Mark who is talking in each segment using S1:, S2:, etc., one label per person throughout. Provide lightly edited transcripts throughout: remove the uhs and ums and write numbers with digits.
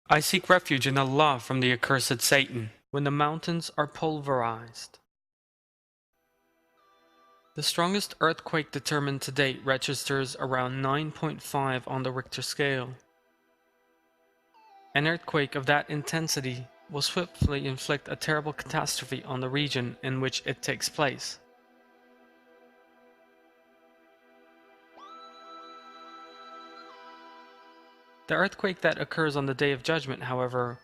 S1: I seek refuge in Allah from the accursed Satan, when the mountains are pulverized. The strongest earthquake determined to date registers around 9.5 on the Richter scale. An earthquake of that intensity will swiftly inflict a terrible catastrophe on the region in which it takes place. The earthquake that occurs on the Day of Judgment, however,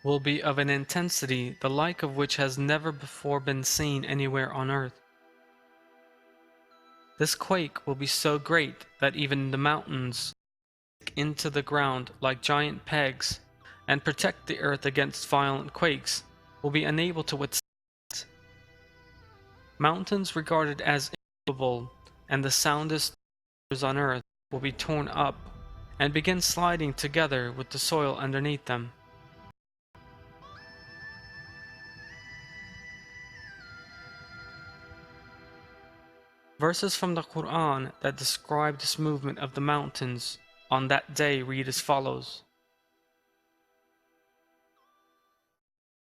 S1: will be of an intensity the like of which has never before been seen anywhere on earth. This quake will be so great that even the mountains sink into the ground like giant pegs and protect the earth against violent quakes will be unable to withstand it. Mountains regarded as immovable and the soundest on earth will be torn up and begin sliding together with the soil underneath them. Verses from the Qur'an that describe this movement of the mountains on that day read as follows.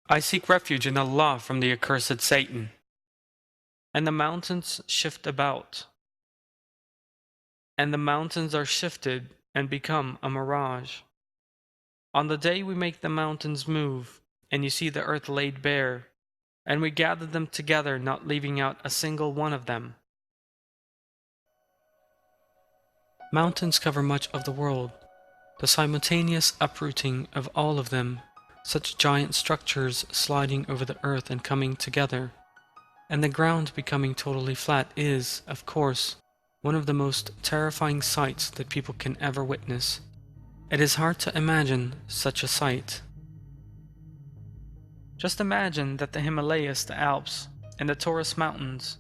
S1: I seek refuge in Allah from the accursed Satan. And the mountains shift about. And the mountains are shifted and become a mirage. On the day we make the mountains move, and you see the earth laid bare, and we gather them together, not leaving out a single one of them. Mountains cover much of the world, the simultaneous uprooting of all of them, such giant structures sliding over the earth and coming together, and the ground becoming totally flat is, of course, one of the most terrifying sights that people can ever witness. It is hard to imagine such a sight. Just imagine that the Himalayas, the Alps, and the Taurus Mountains,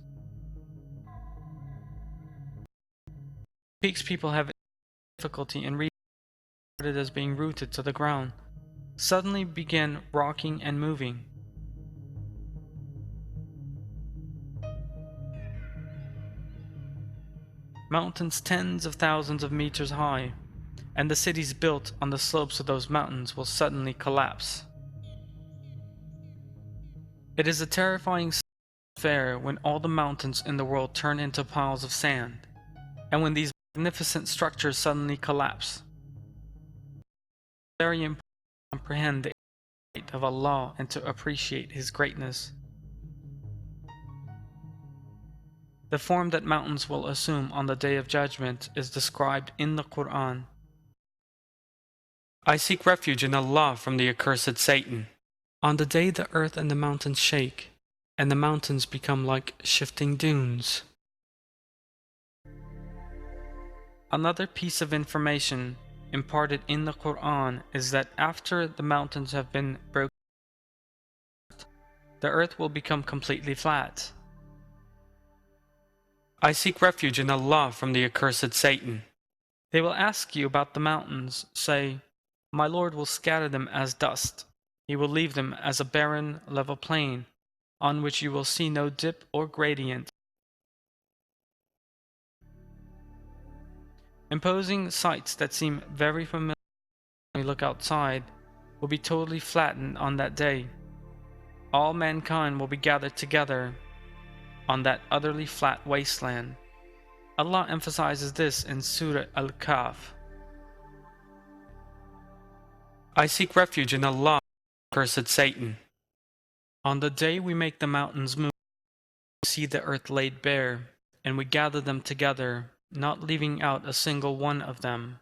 S1: peaks people have difficulty in reaching as being rooted to the ground, suddenly begin rocking and moving. Mountains tens of thousands of meters high, and the cities built on the slopes of those mountains will suddenly collapse. It is a terrifying affair when all the mountains in the world turn into piles of sand, and when these magnificent structures suddenly collapse. It's very important to comprehend the greatness of Allah and to appreciate His greatness. The form that mountains will assume on the Day of Judgment is described in the Qur'an. I seek refuge in Allah from the accursed Satan. On the day the earth and the mountains shake, and the mountains become like shifting dunes. Another piece of information imparted in the Qur'an is that after the mountains have been broken, the earth will become completely flat. I seek refuge in Allah from the accursed Satan. They will ask you about the mountains, say, My Lord will scatter them as dust. He will leave them as a barren, level plain, on which you will see no dip or gradient. Imposing sights that seem very familiar when we look outside will be totally flattened on that day. All mankind will be gathered together on that utterly flat wasteland. Allah emphasizes this in Surah Al-Kahf. I seek refuge in Allah from accursed Satan. On the day we make the mountains move, we see the earth laid bare, and we gather them together, not leaving out a single one of them.